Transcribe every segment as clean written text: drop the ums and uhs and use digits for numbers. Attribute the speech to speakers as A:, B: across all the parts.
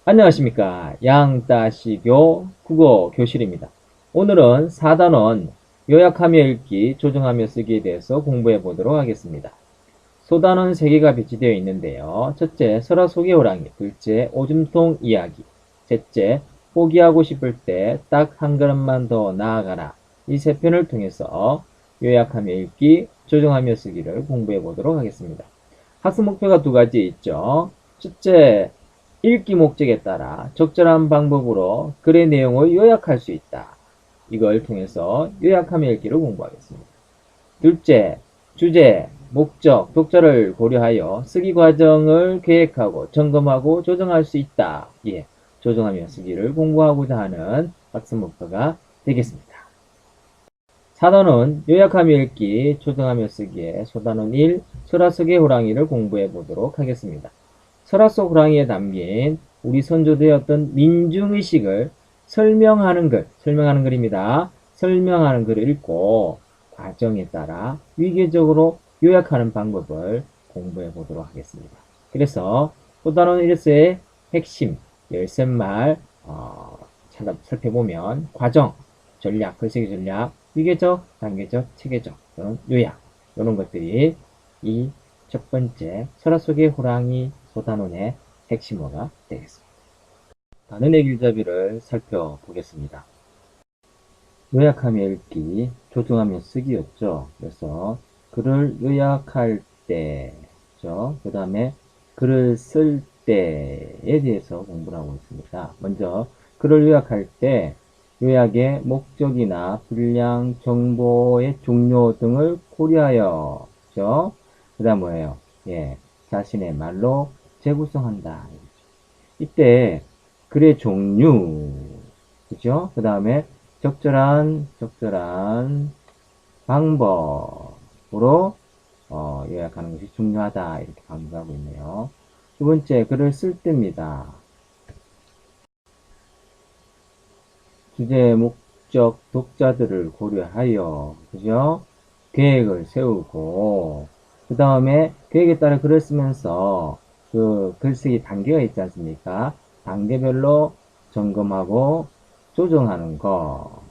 A: 안녕하십니까. 양따시교 국어 교실입니다. 오늘은 4단원 요약하며 읽기, 조정하며 쓰기에 대해서 공부해 보도록 하겠습니다. 소단원 3개가 배치되어 있는데요. 첫째, 설화 속의 호랑이. 둘째, 오줌통 이야기. 셋째, 포기하고 싶을 때 딱 한 걸음만 더 나아가라. 이 3편을 통해서 요약하며 읽기, 조정하며 쓰기를 공부해 보도록 하겠습니다. 학습 목표가 2가지 있죠. 첫째, 읽기 목적에 따라 적절한 방법으로 글의 내용을 요약할 수 있다. 이걸 통해서 요약하며 읽기를 공부하겠습니다. 둘째, 주제, 목적, 독자를 고려하여 쓰기 과정을 계획하고 점검하고 조정할 수 있다. 예, 조정하며 쓰기를 공부하고자 하는 학습 목표가 되겠습니다. 4단원 요약하며 읽기, 조정하며 쓰기의 소단원 1, 설화 속의 호랑이를 공부해 보도록 하겠습니다. 설화 속 호랑이에 담긴 우리 선조들의 어떤 민중의식을 설명하는 글입니다. 설명하는 글을 읽고 과정에 따라 위계적으로 요약하는 방법을 공부해 보도록 하겠습니다. 그래서 소단원 1에서의 핵심, 열쇠말 살펴보면 과정, 전략, 글쓰기 전략, 위계적, 단계적, 체계적, 또는 요약 이런 것들이 이 첫 번째 설화 속의 호랑이 소단원의 핵심어가 되겠습니다. 단원의 길잡이를 살펴보겠습니다. 요약하며 읽기, 조정하며 쓰기였죠. 그래서 글을 요약할 때죠. 그 다음에 글을 쓸 때에 대해서 공부를 하고 있습니다. 먼저 글을 요약할 때 요약의 목적이나 분량, 정보의 종료 등을 고려하여 그 다음 뭐예요? 예, 자신의 말로 재구성한다. 이때 글의 종류, 그죠? 그 다음에 적절한 방법으로 요약하는 것이 중요하다. 이렇게 강조하고 있네요. 두 번째, 글을 쓸 때입니다. 주제, 목적, 독자들을 고려하여, 그죠? 계획을 세우고, 그 다음에 계획에 따라 글을 쓰면서 그 글쓰기 단계가 있지 않습니까? 단계별로 점검하고 조정하는 거,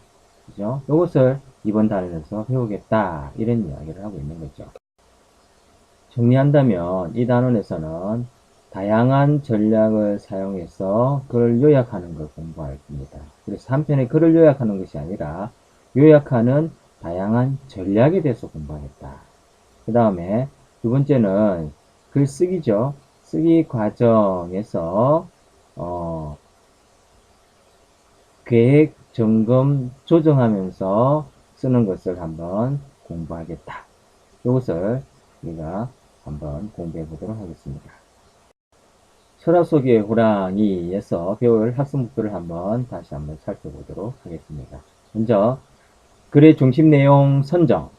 A: 그죠? 이것을 이번 단원에서 배우겠다. 이런 이야기를 하고 있는 거죠. 정리한다면 이 단원에서는 다양한 전략을 사용해서 글을 요약하는 걸 공부할 겁니다. 그래서 한편의 글을 요약하는 것이 아니라 요약하는 다양한 전략에 대해서 공부하겠다. 그 다음에 두 번째는 글쓰기죠. 쓰기 과정에서 계획, 점검, 조정하면서 쓰는 것을 한번 공부하겠다. 이것을 우리가 한번 공부해 보도록 하겠습니다. 설화 속의 호랑이에서 배울 학습 목표를 다시 한번 살펴보도록 하겠습니다. 먼저 글의 중심 내용 선정,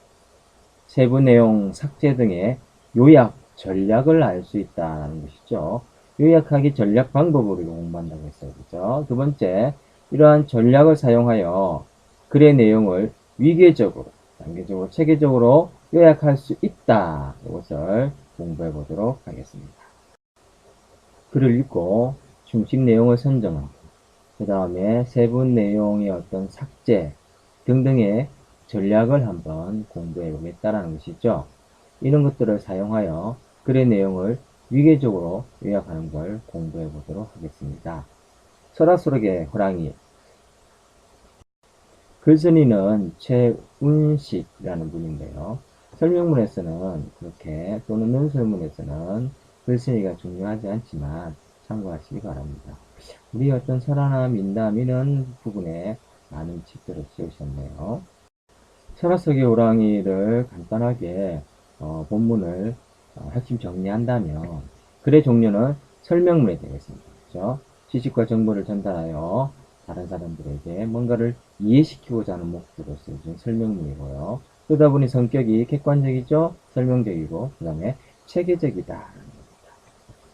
A: 세부 내용 삭제 등의 요약 전략을 알 수 있다는 것이죠. 요약하기 전략 방법으로 공부한다고 했어요. 그죠? 두 번째, 이러한 전략을 사용하여 글의 내용을 위계적으로, 단계적으로, 체계적으로 요약할 수 있다. 이것을 공부해 보도록 하겠습니다. 글을 읽고 중심 내용을 선정하고, 그 다음에 세부 내용의 어떤 삭제 등등의 전략을 한번 공부해 보겠다는 것이죠. 이런 것들을 사용하여 글의 내용을 위계적으로 요약하는 걸 공부해 보도록 하겠습니다. 설화 속의 호랑이. 글쓴이는 최운식이라는 분인데요. 설명문에서는 그렇게 또는 논설문에서는 글쓴이가 중요하지 않지만 참고하시기 바랍니다. 우리 어떤 설화나 민담 이런 부분에 많은 칙들을 세우셨네요. 설화 속의 호랑이를 간단하게 본문을 핵심 정리한다면 글의 종류는 설명문에 되겠습니다. 그렇죠? 지식과 정보를 전달하여 다른 사람들에게 뭔가를 이해시키고자 하는 목적으로 쓰여진 설명문이고요. 그러다 보니 성격이 객관적이죠? 설명적이고 그 다음에 체계적이다.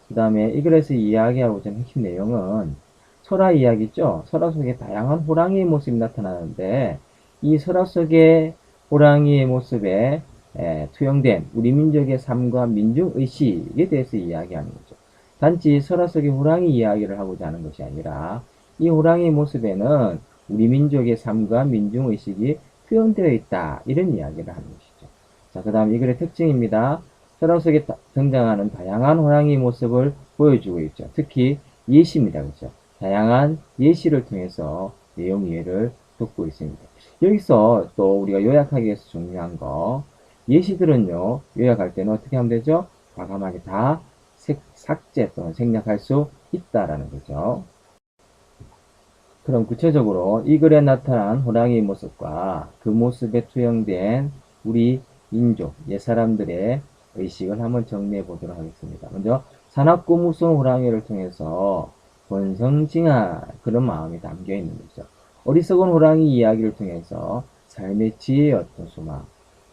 A: 그 다음에 이 글에서 이야기하고자 하는 핵심 내용은 설화 이야기죠? 설화 속에 다양한 호랑이의 모습이 나타나는데 이 설화 속의 호랑이의 모습에 투영된 우리 민족의 삶과 민중의식에 대해서 이야기하는 거죠. 단지 설화 속의 호랑이 이야기를 하고자 하는 것이 아니라 이 호랑이 모습에는 우리 민족의 삶과 민중의식이 표현되어 있다. 이런 이야기를 하는 것이죠. 자, 그 다음 이 글의 특징입니다. 설화 속에 등장하는 다양한 호랑이 모습을 보여주고 있죠. 특히 예시입니다. 그렇죠? 다양한 예시를 통해서 내용 이해를 돕고 있습니다. 여기서 또 우리가 요약하기 위해서 중요한 거, 예시들은요, 요약할 때는 어떻게 하면 되죠? 과감하게 다 삭제 또는 생략할 수 있다라는 거죠. 그럼 구체적으로 이 글에 나타난 호랑이 모습과 그 모습에 투영된 우리 민족, 옛사람들의 의식을 한번 정리해 보도록 하겠습니다. 먼저 산악고 무서운 호랑이를 통해서 권성징할 그런 마음이 담겨 있는 거죠. 어리석은 호랑이 이야기를 통해서 삶의 지혜의 어떤 소망,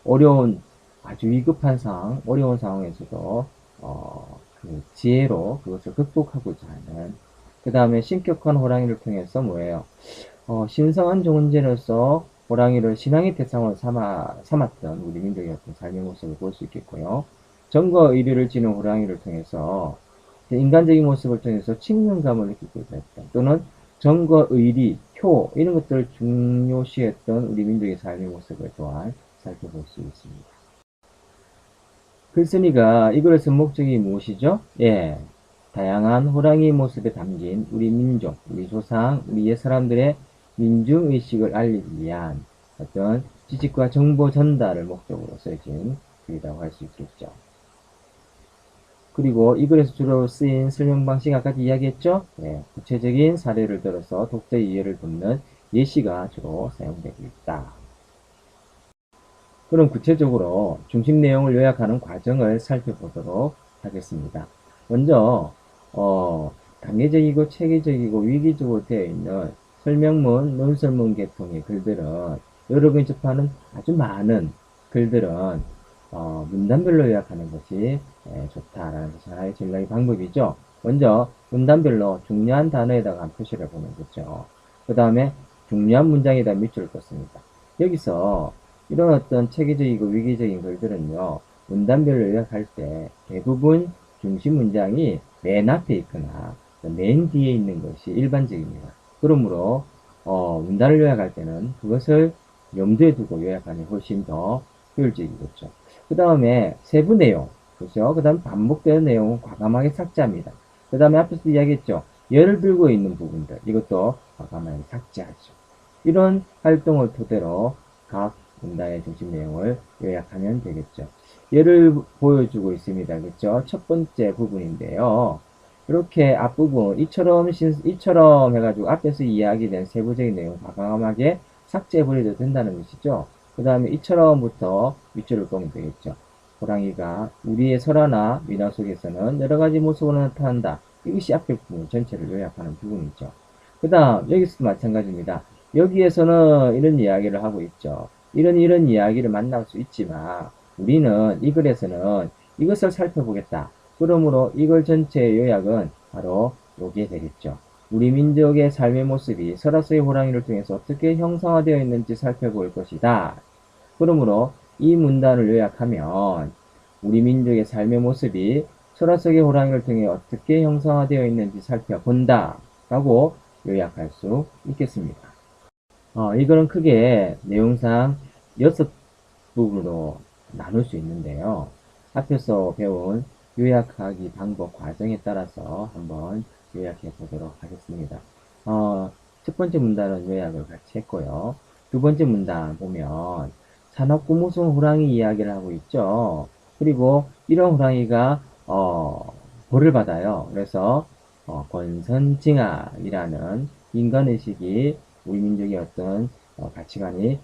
A: 어려운 아주 위급한 상황, 어려운 상황에서도 그 지혜로 그것을 극복하고자 하는, 그 다음에 신격한 호랑이를 통해서 뭐예요? 신성한 존재로서 호랑이를 신앙의 대상으로 삼았던 우리 민족의 어떤 삶의 모습을 볼 수 있겠고요. 정과 의리를 지닌 호랑이를 통해서 인간적인 모습을 통해서 친근감을 느끼고자 했던, 또는 정과 의리, 효 이런 것들을 중요시했던 우리 민족의 삶의 모습을 또한 살펴볼 수 있습니다. 글쓴이가 이 글을 쓴 목적이 무엇이죠? 예, 다양한 호랑이 모습에 담긴 우리 민족, 우리 조상, 우리 옛사람들의 민중의식을 알리기 위한 어떤 지식과 정보 전달을 목적으로 써진 글이라고 할 수 있겠죠. 그리고 이 글에서 주로 쓰인 설명 방식 아까 이야기했죠? 네, 구체적인 사례를 들어서 독자의 이해를 돕는 예시가 주로 사용되고 있다. 그럼 구체적으로 중심 내용을 요약하는 과정을 살펴보도록 하겠습니다. 먼저 단계적이고 체계적이고 위기적으로 되어 있는 설명문, 논설문 계통의 글들은 여러분이 접하는 아주 많은 글들은 문단별로 요약하는 것이 좋다라는 것이 하나의 전략의 방법이죠. 먼저 문단별로 중요한 단어에다가 표시를 보는 거죠. 그 다음에 중요한 문장에다 밑줄을 긋습니다. 여기서 이런 어떤 체계적이고 위기적인 글들은요, 문단별로 요약할 때 대부분 중심 문장이 맨 앞에 있거나 맨 뒤에 있는 것이 일반적입니다. 그러므로 문단을 요약할 때는 그것을 염두에 두고 요약하는 게 훨씬 더 효율적이겠죠. 그 다음에 세부 내용, 그렇죠? 그 다음 반복되는 내용은 과감하게 삭제합니다. 그 다음에 앞에서 이야기했죠. 예를 들고 있는 부분들, 이것도 과감하게 삭제하죠. 이런 활동을 토대로 각 문단의 중심 내용을 요약하면 되겠죠. 예를 보여주고 있습니다. 그렇죠? 첫 번째 부분인데요. 이렇게 앞부분 이처럼 해가지고 앞에서 이야기된 세부적인 내용 과감하게 삭제해버려도 된다는 것이죠. 그 다음에 이처럼부터 밑줄을 끄면 되겠죠. 호랑이가 우리의 설화나 민화 속에서는 여러가지 모습으로 나타난다. 이것이 앞에 부분 전체를 요약하는 부분이죠. 그 다음 여기서도 마찬가지입니다. 여기에서는 이런 이야기를 하고 있죠. 이런 이야기를 만날 수 있지만 우리는 이 글에서는 이것을 살펴보겠다. 그러므로 이글 전체의 요약은 바로 요게 되겠죠. 우리 민족의 삶의 모습이 설화 속의 호랑이를 통해서 어떻게 형성화되어 있는지 살펴볼 것이다. 그러므로 이 문단을 요약하면 우리 민족의 삶의 모습이 설화 속의 호랑이를 통해 어떻게 형성화되어 있는지 살펴본다. 라고 요약할 수 있겠습니다. 이거는 크게 내용상 6부분으로 나눌 수 있는데요. 앞에서 배운 요약하기 방법 과정에 따라서 한번 요약해 보도록 하겠습니다. 첫 번째 문단은 요약을 같이 했고요. 두 번째 문단 보면 산업구무송 호랑이 이야기를 하고 있죠. 그리고 이런 호랑이가 벌을 받아요. 그래서 권선징악이라는 인간의식이 우리 민족의 어떤 가치관이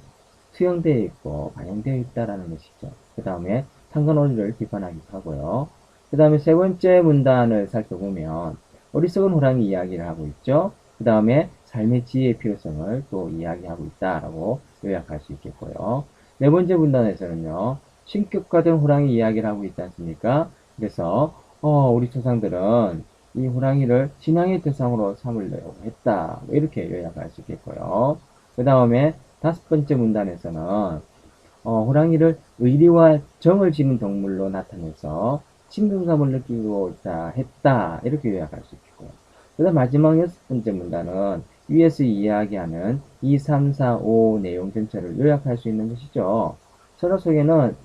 A: 수용되어 있고 반영되어 있다라는 것이죠. 그 다음에 상관원리를 비판하기도 하고요. 그 다음에 세 번째 문단을 살펴보면 어리석은 호랑이 이야기를 하고 있죠. 그 다음에 삶의 지혜의 필요성을 또 이야기하고 있다라고 요약할 수 있겠고요. 네 번째 문단에서는요, 신격화된 호랑이 이야기를 하고 있지 않습니까? 그래서 우리 조상들은 이 호랑이를 신앙의 대상으로 삼으려고 했다. 이렇게 요약할 수 있겠고요. 그 다음에 다섯 번째 문단에서는 호랑이를 의리와 정을 지닌 동물로 나타내서 친근감을 느끼고 있다, 했다, 이렇게 요약할 수 있고요. 그 다음 마지막 6번째 문단은 위에서 이야기하는 2, 3, 4, 5 내용 전체를 요약할 수 있는 것이죠. 서로 속에는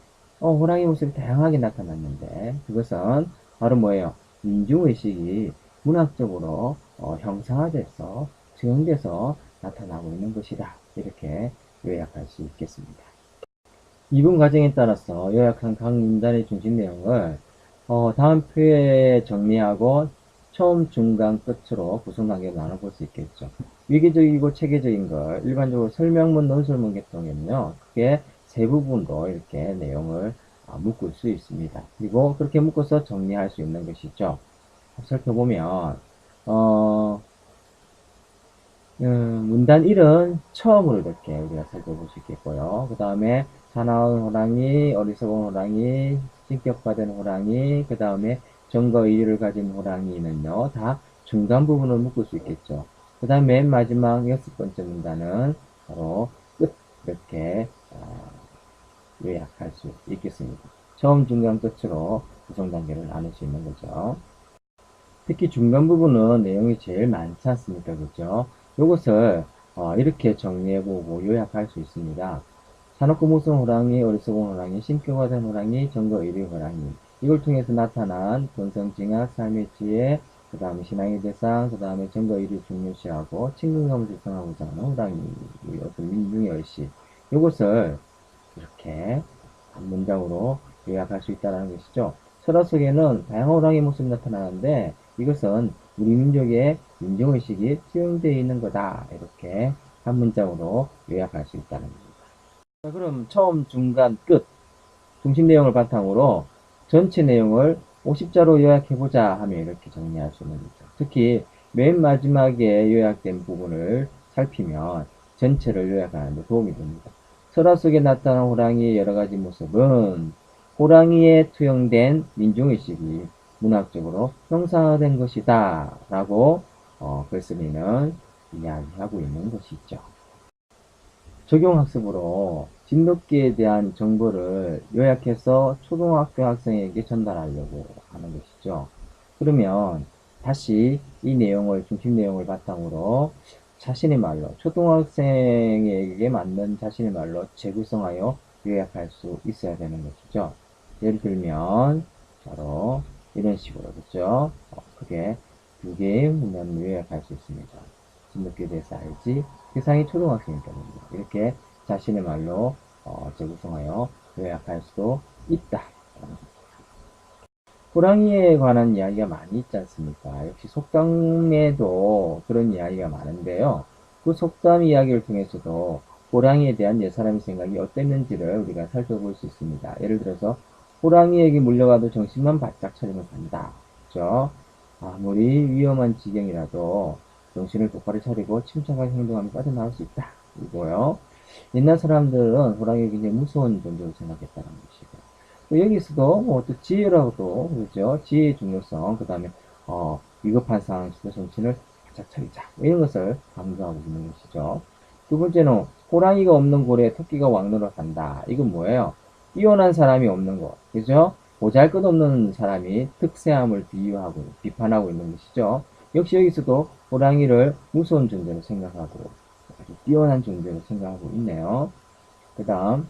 A: 호랑이 모습이 다양하게 나타났는데 그것은 바로 뭐예요? 민중의식이 문학적으로 형상화돼서 수용돼서 나타나고 있는 것이다. 이렇게 요약할 수 있겠습니다. 이분 과정에 따라서 요약한 각 문단의 중심 내용을 다음 표에 정리하고 처음, 중간, 끝으로 구성 단계로 나눠볼 수 있겠죠. 위계적이고 체계적인 걸 일반적으로 설명문, 논술문 계통에는요, 크게 세 부분으로 이렇게 내용을 묶을 수 있습니다. 그리고 그렇게 묶어서 정리할 수 있는 것이죠. 살펴보면 문단 1은 처음으로 이렇게 우리가 살펴볼 수 있겠고요. 그 다음에 사나운 호랑이, 어리석은 호랑이, 신격화된 호랑이, 그 다음에 정거 의리를 가진 호랑이는요, 다 중간 부분을 묶을 수 있겠죠. 그 다음 맨 마지막 6번째 문단은 바로 끝, 이렇게 요약할 수 있겠습니다. 처음, 중간, 끝으로 구성 단계를 나눌 수 있는 거죠. 특히 중간 부분은 내용이 제일 많지 않습니까? 그죠? 이것을 이렇게 정리해보고 요약할 수 있습니다. 산업구 무슨 호랑이, 어리석은 호랑이, 신격화 된 호랑이, 정거 의리 호랑이. 이걸 통해서 나타난 본성징악, 삶의 지혜, 그 다음에 신앙의 대상, 그 다음에 정거 의리 중요시하고 친근감을 조성하고자 하는 호랑이, 어떤 민중의 의식. 이것을 이렇게 한 문장으로 요약할 수 있다는 것이죠. 설화 속에는 다양한 호랑이 모습이 나타나는데 이것은 우리 민족의 민족의식이 투영되어 있는 거다. 이렇게 한 문장으로 요약할 수 있다는 겁니다. 자, 그럼 처음, 중간, 끝 중심 내용을 바탕으로 전체 내용을 50자로 요약해보자 하면 이렇게 정리할 수 있는 거죠. 특히 맨 마지막에 요약된 부분을 살피면 전체를 요약하는 데 도움이 됩니다. 설화 속에 나타난 호랑이의 여러가지 모습은 호랑이에 투영된 민중의식이 문학적으로 형상화된 것이다 라고 글쓴이는 이야기하고 있는 것이죠. 적용학습으로 진돗개에 대한 정보를 요약해서 초등학교 학생에게 전달하려고 하는 것이죠. 그러면 다시 이 내용을, 중심 내용을 바탕으로 자신의 말로, 초등학생에게 맞는 자신의 말로 재구성하여 요약할 수 있어야 되는 것이죠. 예를 들면, 바로 이런 식으로, 그죠? 크게 두 개의 문장을 요약할 수 있습니다. 진돗개에 대해서 알지? 세상이 초등학생일 겁니다. 이렇게 자신의 말로 재구성하여 요약할 수도 있다. 호랑이에 관한 이야기가 많이 있지 않습니까? 역시 속담에도 그런 이야기가 많은데요. 그 속담 이야기를 통해서도 호랑이에 대한 옛사람의 생각이 어땠는지를 우리가 살펴볼 수 있습니다. 예를 들어서 호랑이에게 물려가도 정신만 바짝 차리면 간다. 그죠? 아무리 위험한 지경이라도 정신을 똑바로 차리고 침착하게 행동하면 빠져나올 수 있다. 이거요. 옛날 사람들은 호랑이를 굉장히 무서운 존재로 생각했다는 것이고 여기서도 또 지혜라고도 그렇죠. 지혜의 중요성, 그 다음에 위급한 상황에서 정신을 바짝 차리자 이런 것을 강조하고 있는 것이죠. 두 번째는 호랑이가 없는 고래에 토끼가 왕노릇 한다. 이건 뭐예요? 뛰어난 사람이 없는 것, 그죠? 보잘것없는 사람이 특세함을 비유하고 비판하고 있는 것이죠. 역시 여기서도 호랑이를 무서운 존재로 생각하고 아주 뛰어난 존재로 생각하고 있네요. 그 다음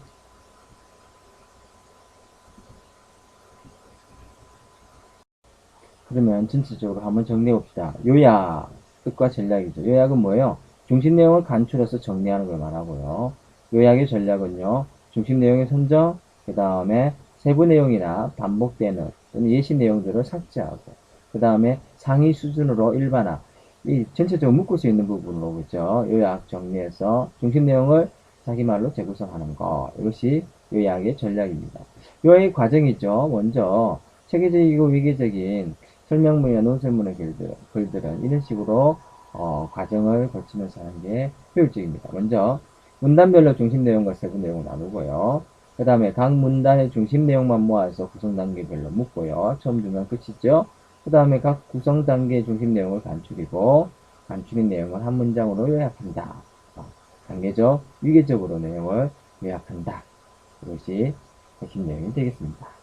A: 그러면 전체적으로 한번 정리해 봅시다. 요약, 뜻과 전략이죠. 요약은 뭐예요? 중심 내용을 간추려서 정리하는 걸 말하고요. 요약의 전략은요, 중심 내용의 선정, 그 다음에 세부 내용이나 반복되는 또는 예시 내용들을 삭제하고, 그 다음에 상위 수준으로 일반화, 이 전체적으로 묶을 수 있는 부분으로 그죠? 요약 정리해서 중심 내용을 자기 말로 재구성하는 것. 이것이 요약의 전략입니다. 요약의 과정이죠. 먼저 체계적이고 위계적인 설명문이나 논설문의 글들은 이런 식으로 과정을 거치면서 하는 게 효율적입니다. 먼저 문단별로 중심 내용과 세부 내용을 나누고요. 그 다음에 각 문단의 중심 내용만 모아서 구성 단계별로 묶고요. 처음, 중간, 끝이죠. 그 다음에 각 구성 단계의 중심 내용을 간추리고 간추린 내용을 한 문장으로 요약한다. 단계적, 위계적으로 내용을 요약한다. 이것이 핵심 내용이 되겠습니다.